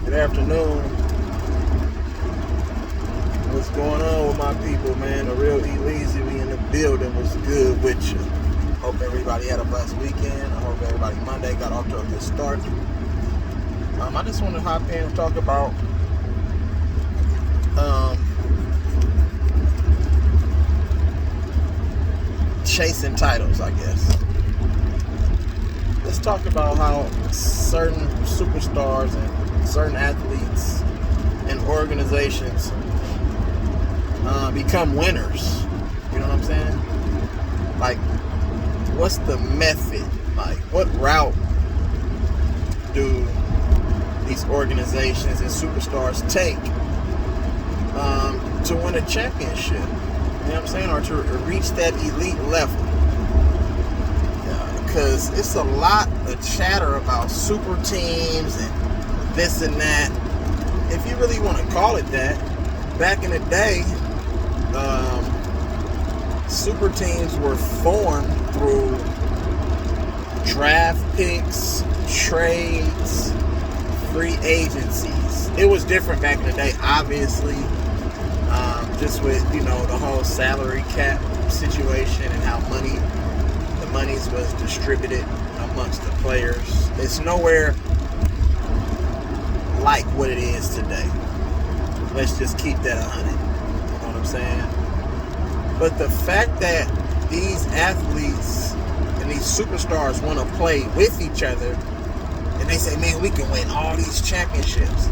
Good afternoon. What's going on with my people, man? The real E-Leezy, we in the building. What's good with you? Hope everybody had a blessed weekend. I hope everybody Monday got off to a good start. I just want to hop in and talk about chasing titles, I guess. Let's talk about how certain superstars and certain athletes and organizations become winners. You know what I'm saying? Like, what's the method? Like, what route do these organizations and superstars take to win a championship? You know what I'm saying? Or to reach that elite level? Because it's a lot of chatter about super teams and this and that. If you really want to call it that, back in the day, super teams were formed through draft picks, trades, free agencies. It was different back in the day, obviously, just with, the whole salary cap situation and how the monies was distributed amongst the players. It's nowhere like what it is today. Let's just keep that 100. You know what I'm saying? But the fact that these athletes and these superstars want to play with each other, and they say, man, we can win all these championships,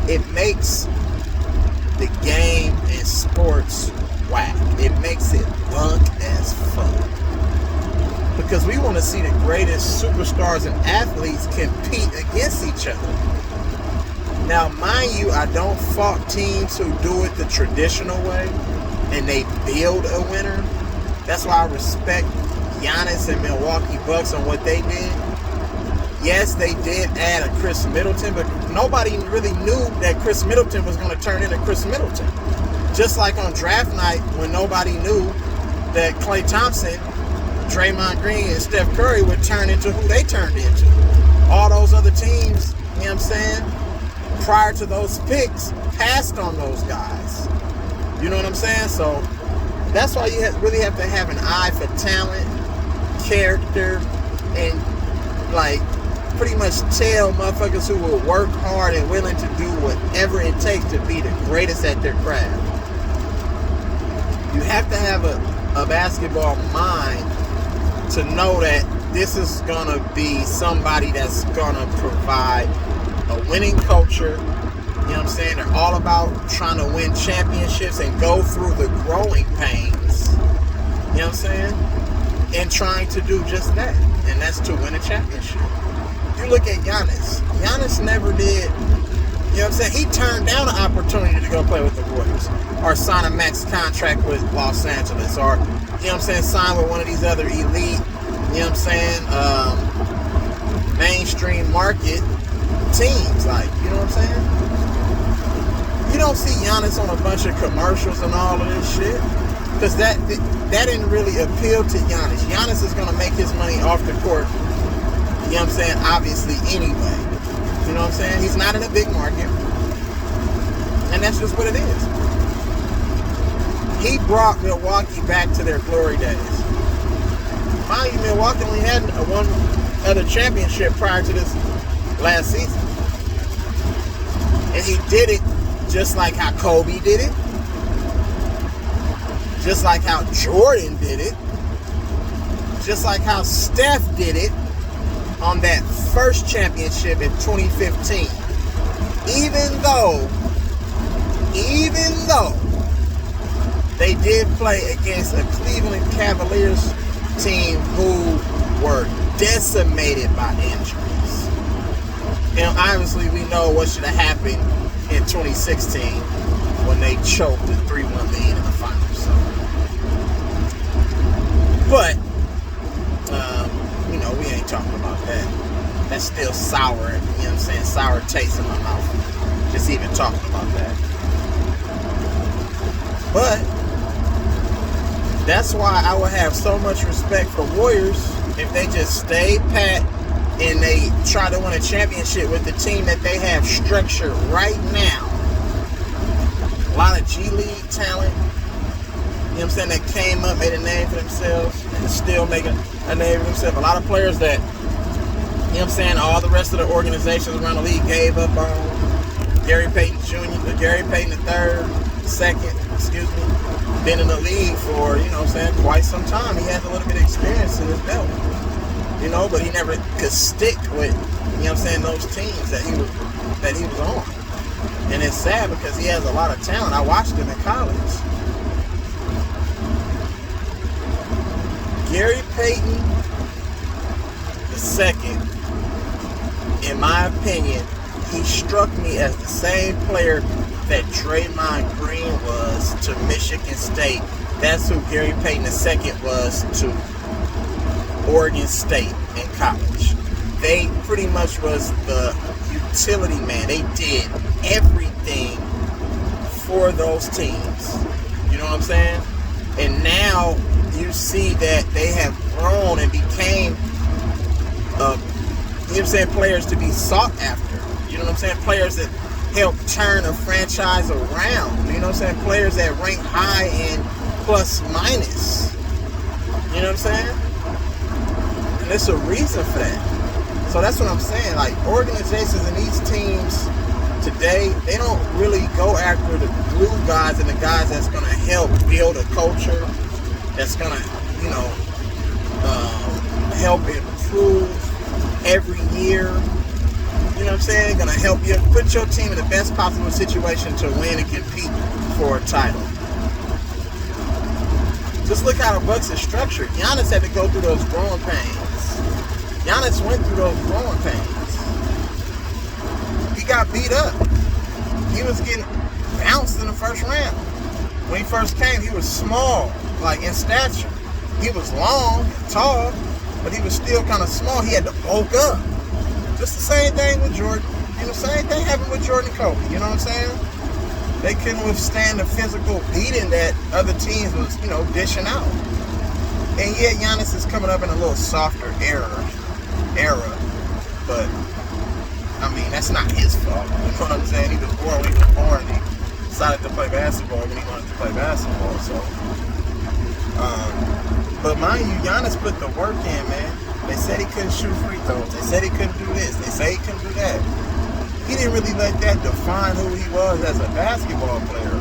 it makes the game and sports whack. It makes it bunk as fuck. Because we want to see the greatest superstars and athletes compete against each other. Now, mind you, I don't fault teams who do it the traditional way and they build a winner. That's why I respect Giannis and Milwaukee Bucks on what they did. Yes, they did add a Chris Middleton, but nobody really knew that Chris Middleton was going to turn into Chris Middleton. Just like on draft night when nobody knew that Klay Thompson, Draymond Green, and Steph Curry would turn into who they turned into. All those other teams, you know what I'm saying, prior to those picks, passed on those guys. You know what I'm saying? So that's why you really have to have an eye for talent, character, and like pretty much tell motherfuckers who will work hard and willing to do whatever it takes to be the greatest at their craft. You have to have a basketball mind to know that this is going to be somebody that's going to provide a winning culture. You know what I'm saying? They're all about trying to win championships and go through the growing pains. You know what I'm saying? And trying to do just that. And that's to win a championship. You look at Giannis. Giannis never did, you know what I'm saying? He turned down an opportunity to go play with the Warriors. Or sign a max contract with Los Angeles. Or, you know what I'm saying, sign with one of these other elite, you know what I'm saying, mainstream market teams. Like, you know what I'm saying? You don't see Giannis on a bunch of commercials and all of this shit. Because that didn't really appeal to Giannis. Giannis is going to make his money off the court, you know what I'm saying, obviously anyway. You know what I'm saying? He's not in a big market. And that's just what it is. He brought Milwaukee back to their glory days. Mind you, Milwaukee only had one other championship prior to this last season. And he did it just like how Kobe did it. Just like how Jordan did it. Just like how Steph did it on that first championship in 2015. Even though they did play against a Cleveland Cavaliers team who were decimated by injuries. And obviously we know what should have happened in 2016 when they choked the 3-1 lead in the finals. So. But we ain't talking about that. That's still sour, you know what I'm saying? Sour taste in my mouth. Just even talking about that. But that's why I would have so much respect for Warriors if they just stayed pat and they try to win a championship with the team that they have structured right now. A lot of G League talent, you know what I'm saying, that came up, made a name for themselves, and still making a name for themselves. A lot of players that, you know what I'm saying, all the rest of the organizations around the league gave up on. Gary Payton Jr., Gary Payton II, excuse me, been in the league for, you know what I'm saying, quite some time. He has a little bit of experience in his belt, you know, but he never could stick with, you know what I'm saying, those teams that he was on. And it's sad because he has a lot of talent. I watched him in college. Gary Payton II, in my opinion, he struck me as the same player that Draymond Green was to Michigan State. That's who Gary Payton II was to Oregon State in college. They pretty much was the utility man. They did everything for those teams. You know what I'm saying? And now you see that they have grown and became, you know what I'm saying, players to be sought after. You know what I'm saying? Players that help turn a franchise around. You know what I'm saying? Players that rank high in plus minus. You know what I'm saying? And there's a reason for that. So that's what I'm saying. Like, organizations and these teams today, they don't really go after the glue guys and the guys that's going to help build a culture, that's going to, you know, help improve every year. You know what I'm saying? Going to help you put your team in the best possible situation to win and compete for a title. Just look how the Bucks is structured. Giannis had to go through those growing pains. Giannis went through those growing pains. He got beat up. He was getting bounced in the first round. When he first came, he was small, like in stature. He was long, tall, but he was still kind of small. He had to bulk up. Just the same thing with Jordan. You know, same thing happened with Jordan and Kobe. You know what I'm saying? They couldn't withstand the physical beating that other teams was, you know, dishing out. And yeah, Giannis is coming up in a little softer era. But, I mean, that's not his fault. You know what I'm saying? He was born when he was born. He decided to play basketball when he wanted to play basketball. So, but mind you, Giannis put the work in, man. They said he couldn't shoot free throws. They said he couldn't do this. They say he couldn't do that. He didn't really let that define who he was as a basketball player.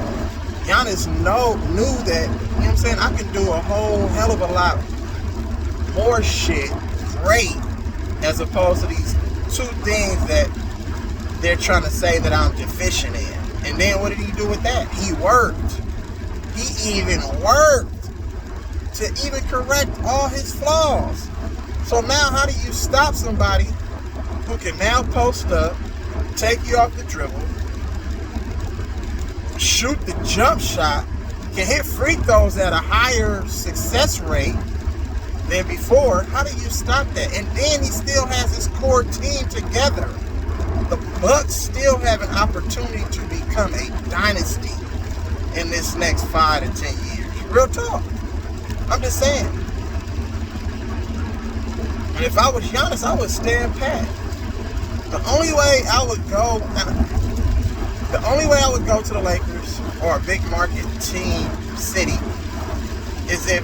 Giannis knew that, you know what I'm saying, I can do a whole hell of a lot more shit great as opposed to these two things that they're trying to say that I'm deficient in. And then what did he do with that? He worked. He even worked to even correct all his flaws. So now how do you stop somebody who can now post up, take you off the dribble, shoot the jump shot, can hit free throws at a higher success rate than before? How do you stop that? And then he still has his core team together. The Bucks still have an opportunity to become a dynasty in this next 5 to 10 years. Real talk. I'm just saying. And if I was Giannis, I would stand pat. The only way I would go to the Lakers or a big market team, city, is if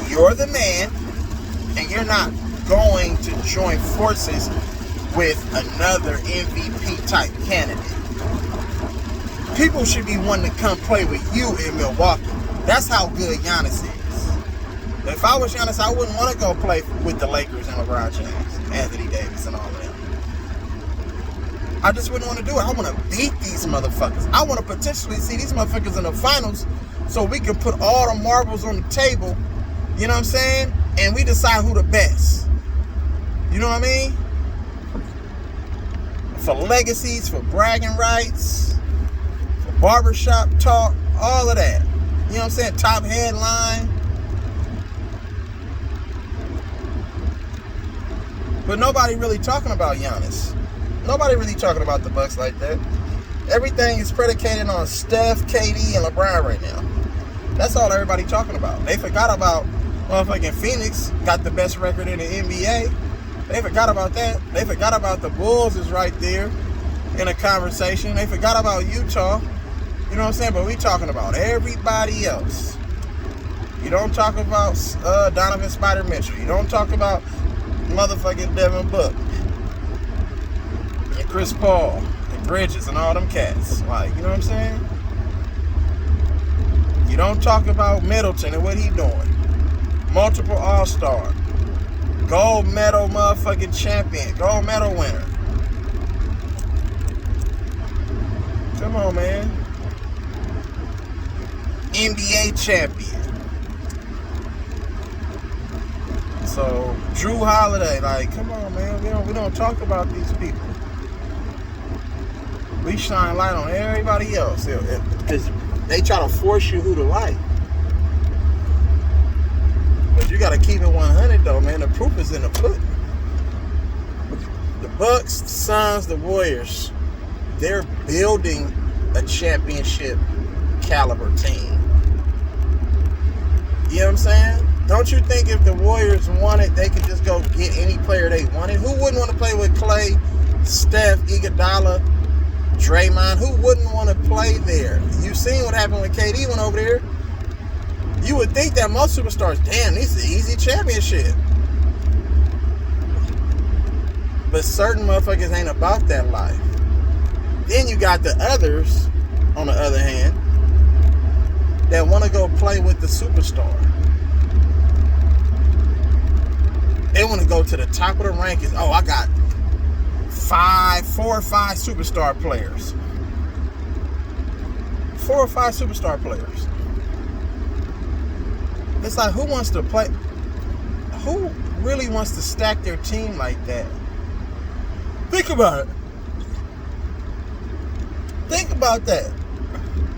you're the man and you're not going to join forces with another MVP type candidate. People should be wanting to come play with you in Milwaukee. That's how good Giannis is. But if I was Giannis, I wouldn't want to go play with the Lakers and LeBron James, Anthony Davis, and all of them. I just wouldn't want to do it. I want to beat these motherfuckers. I want to potentially see these motherfuckers in the finals so we can put all the marbles on the table, you know what I'm saying? And we decide who the best. You know what I mean? For legacies, for bragging rights, for barbershop talk, all of that. You know what I'm saying? Top headline. But nobody really talking about Giannis. Nobody really talking about the Bucks like that. Everything is predicated on Steph, KD, and LeBron right now. That's all everybody talking about. They forgot about Motherfucking Phoenix got the best record in the NBA. They forgot about that. They forgot about the Bulls is right there in a conversation. They forgot about Utah. You know what I'm saying? But we talking about everybody else. You don't talk about Donovan Spider Mitchell. You don't talk about motherfucking Devin Book and Chris Paul and Bridges and all them cats. Like, you know what I'm saying? You don't talk about Middleton and what he doing. Multiple All-Star. Gold medal motherfucking champion. Gold medal winner. Come on, man. NBA champion. So, Drew Holiday, like, come on, man. We don't talk about these people. We shine light on everybody else. Because they try to force you who to like. But you got to keep it 100, though, man. The proof is in the pudding. The Bucks, the Suns, the Warriors, they're building a championship caliber team. You know what I'm saying? Don't you think if the Warriors wanted, they could just go get any player they wanted? Who wouldn't want to play with Clay, Steph, Iguodala, Draymond? Who wouldn't want to play there? You seen what happened when KD went over there. You would think that most superstars, damn, this is an easy championship. But certain motherfuckers ain't about that life. Then you got the others, on the other hand, that want to go play with the superstar. They want to go to the top of the rankings. Oh, I got 4 or 5 superstar players. 4 or 5 superstar players. It's like, who wants to play? Who really wants to stack their team like that? Think about it. Think about that.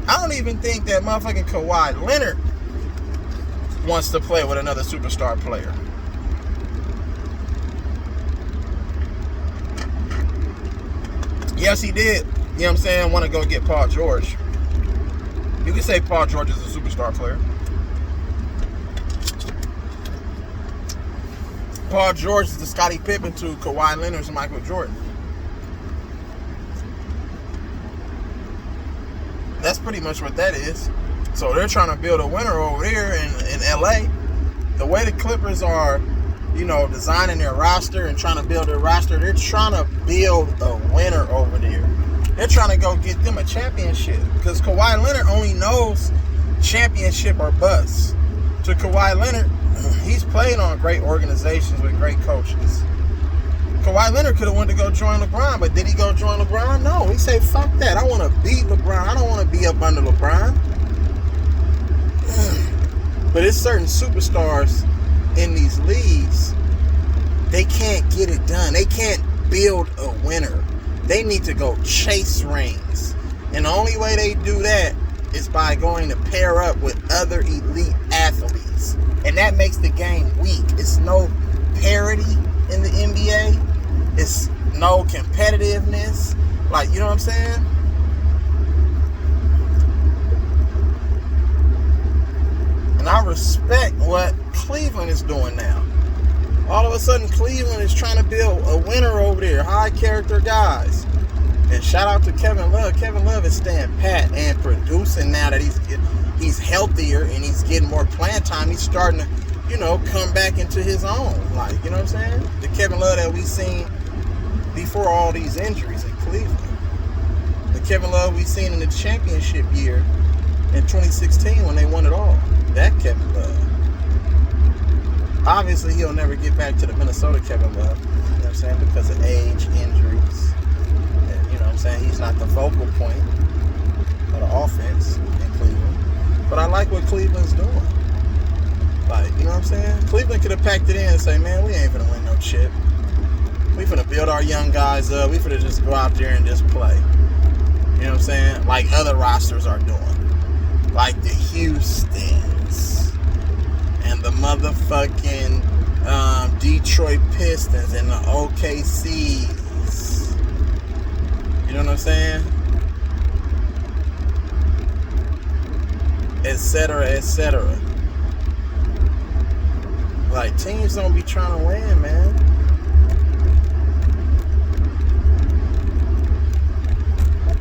I don't even think that motherfucking Kawhi Leonard wants to play with another superstar player. Yes, he did. You know what I'm saying? Want to go get Paul George. You can say Paul George is a superstar player. Paul George is the Scottie Pippen to Kawhi Leonard's Michael Jordan. That's pretty much what that is. So they're trying to build a winner over there in LA. The way the Clippers are, you know, designing their roster and trying to build their roster, they're trying to build a winner over there. They're trying to go get them a championship. Because Kawhi Leonard only knows championship or bust. To Kawhi Leonard, he's played on great organizations with great coaches. Kawhi Leonard could have went to go join LeBron, but did he go join LeBron? No, he said, fuck that. I want to beat LeBron. I don't want to be up under LeBron. But it's certain superstars in these leagues, they can't get it done. They can't build a winner. They need to go chase rings. And the only way they do that is by going to pair up with other elite athletes. And that makes the game weak. It's no parity in the NBA. It's no competitiveness. Like, you know what I'm saying? And I respect what Cleveland is doing now. All of a sudden, Cleveland is trying to build a winner over there. High character guys. And shout out to Kevin Love. Kevin Love is staying pat and producing now that he's healthier and he's getting more playing time. He's starting to, you know, come back into his own. Like, you know what I'm saying? The Kevin Love that we seen before all these injuries in Cleveland. The Kevin Love we seen in the championship year in 2016 when they won it all. That Kevin Love. Obviously, he'll never get back to the Minnesota Kevin Love. You know what I'm saying? Because of age, injuries. And, you know what I'm saying? He's not the focal point of the offense in Cleveland. But I like what Cleveland's doing. Like, you know what I'm saying? Cleveland could have packed it in and say, man, we ain't finna win no chip. We finna build our young guys up. We finna just go out there and just play. You know what I'm saying? Like other rosters are doing. Like the Houstons. And the motherfucking Detroit Pistons and the OKCs. You know what I'm saying? Etc., etc. Like, teams don't be trying to win, man.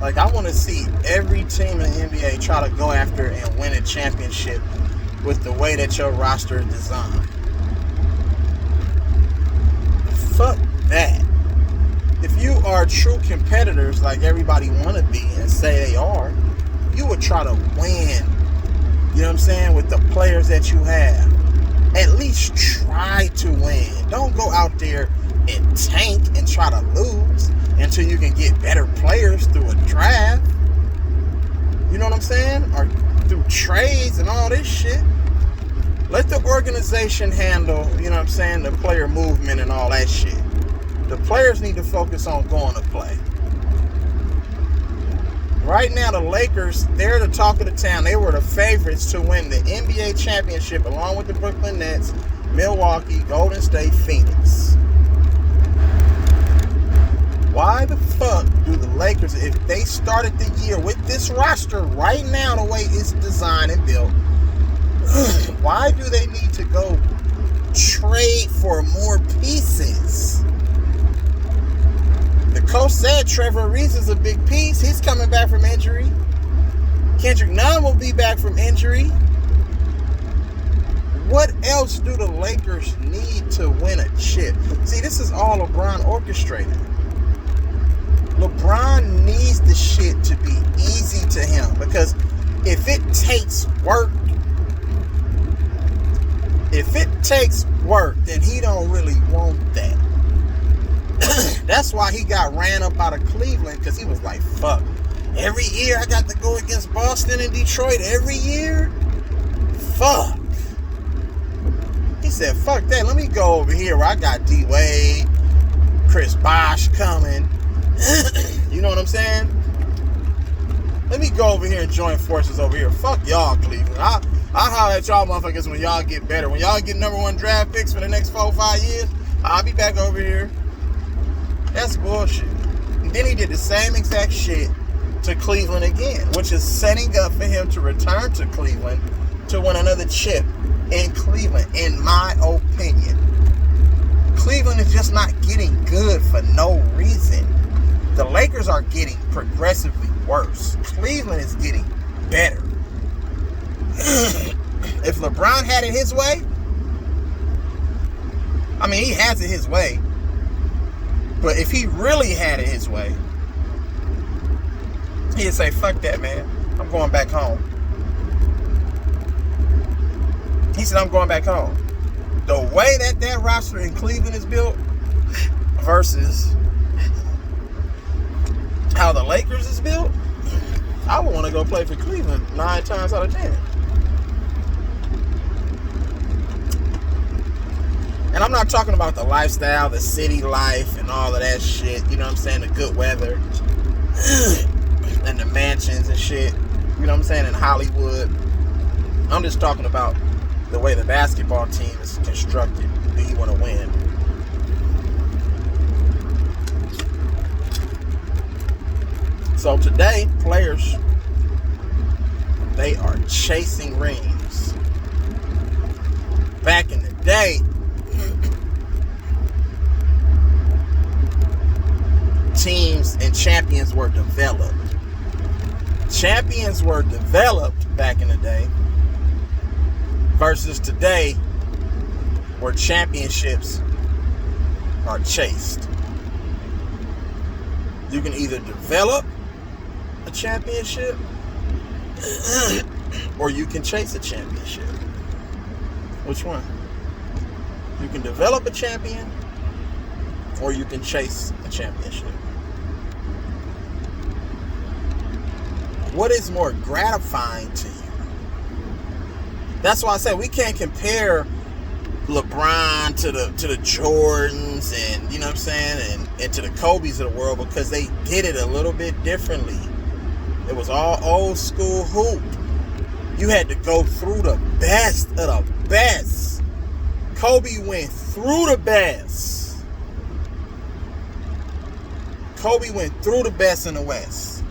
Like, I want to see every team in the NBA try to go after and win a championship with the way that your roster is designed. Fuck that. If you are true competitors like everybody want to be and say they are, you would try to win. You know what I'm saying? With the players that you have. At least try to win. Don't go out there and tank and try to lose until you can get better players through a draft. You know what I'm saying? Or through trades and all this shit. Let the organization handle, you know what I'm saying, the player movement and all that shit. The players need to focus on going to play. Right now, the Lakers, they're the talk of the town. They were the favorites to win the NBA championship along with the Brooklyn Nets, Milwaukee, Golden State, Phoenix. Why the fuck do the Lakers, if they started the year with this roster right now, the way it's designed and built, why do they need to go trade for more pieces? The coach said Trevor Ariza is a big piece. He's coming back from injury. Kendrick Nunn will be back from injury. What else do the Lakers need to win a chip? See, this is all LeBron orchestrated. LeBron needs the shit to be easy to him, because if it takes work, then he don't really want that. That's why he got ran up out of Cleveland, because he was like, fuck, every year I got to go against Boston and Detroit every year? Fuck. He said, fuck that, let me go over here where I got D-Wade, Chris Bosh coming. You know what I'm saying? Let me go over here and join forces over here. Fuck y'all, Cleveland. I'll holler at y'all motherfuckers when y'all get better. When y'all get number 1 draft picks for the next 4 or 5 years, I'll be back over here. That's bullshit. And then he did the same exact shit to Cleveland again, which is setting up for him to return to Cleveland to win another chip in Cleveland, in my opinion. Cleveland is just not getting good for no reason. The Lakers are getting progressively worse. Cleveland is getting better. If LeBron had it his way, I mean, he has it his way, but if he really had it his way, he'd say, fuck that, man. I'm going back home. He said, I'm going back home. The way that roster in Cleveland is built versus how the Lakers is built, I would want to go play for Cleveland 9 times out of 10. And I'm not talking about the lifestyle, the city life, and all of that shit. You know what I'm saying? The good weather and the mansions and shit. You know what I'm saying? In Hollywood. I'm just talking about the way the basketball team is constructed. Do you want to win? So today, players, they are chasing rings. Back in the day, teams and champions were developed. Champions were developed back in the day versus today, where championships are chased. You can either develop a championship or you can chase a championship. Which one? You can develop a champion or you can chase a championship. What is more gratifying to you? That's why I say we can't compare LeBron to the Jordans and, you know what I'm saying, and to the Kobe's of the world, because they did it a little bit differently. It was all old school hoop. You had to go through the best of the best. Kobe went through the best. Kobe went through the best in the West.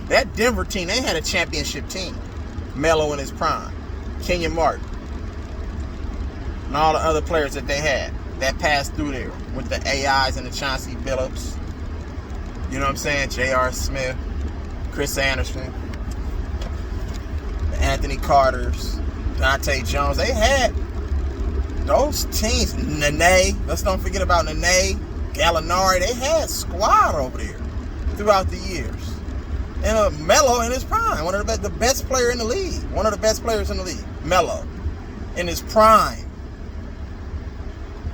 That Denver team, they had a championship team. Melo in his prime. Kenyon Martin. and all the other players that they had that passed through there with the AIs and the Chauncey Billups. You know what I'm saying? J.R. Smith, Chris Anderson, the Anthony Carters, Dante Jones. They had those teams. Nene, let's don't forget about Nene, Gallinari. They had squad over there throughout the years. And Melo in his prime, one of the best player in the league. One of the best players in the league, Melo, in his prime.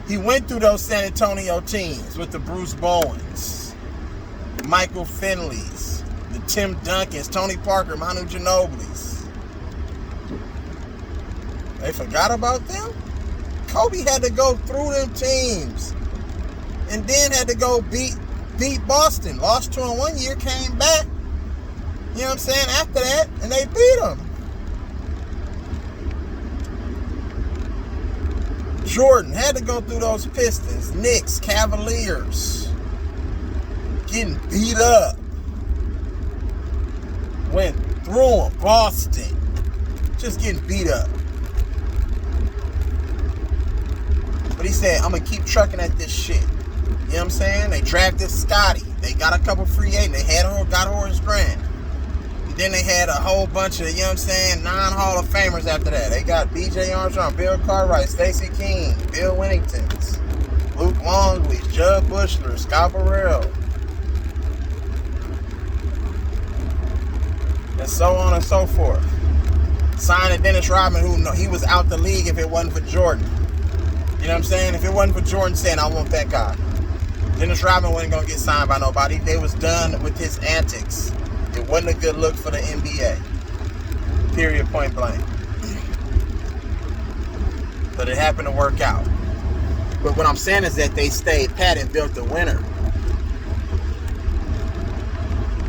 He went through those San Antonio teams with the Bruce Bowens, Michael Finleys, the Tim Duncans, Tony Parker, Manu Ginobili's. They forgot about them? Kobe had to go through them teams and then had to go beat Boston. Lost to him one year, came back. You know what I'm saying? After that, and they beat them. Jordan had to go through those Pistons, Knicks, Cavaliers, getting beat up. Went through them, Boston, just getting beat up. But he said, I'm going to keep trucking at this shit. You know what I'm saying? They drafted Scotty. They got a couple free agents. They got Horace Grant. Then they had a whole bunch of, you know what I'm saying, non-Hall of Famers after that. They got B.J. Armstrong, Bill Cartwright, Stacey King, Bill Winningtons, Luke Longley, Judd Bushler, Scott Burrell, and so on and so forth. Signed to Dennis Rodman, who he was out the league if it wasn't for Jordan. You know what I'm saying? If it wasn't for Jordan saying, I want that guy, Dennis Rodman wasn't going to get signed by nobody. They was done with his antics. It wasn't a good look for the NBA. Period, point blank. But it happened to work out. But what I'm saying is that they stayed pat and built a winner.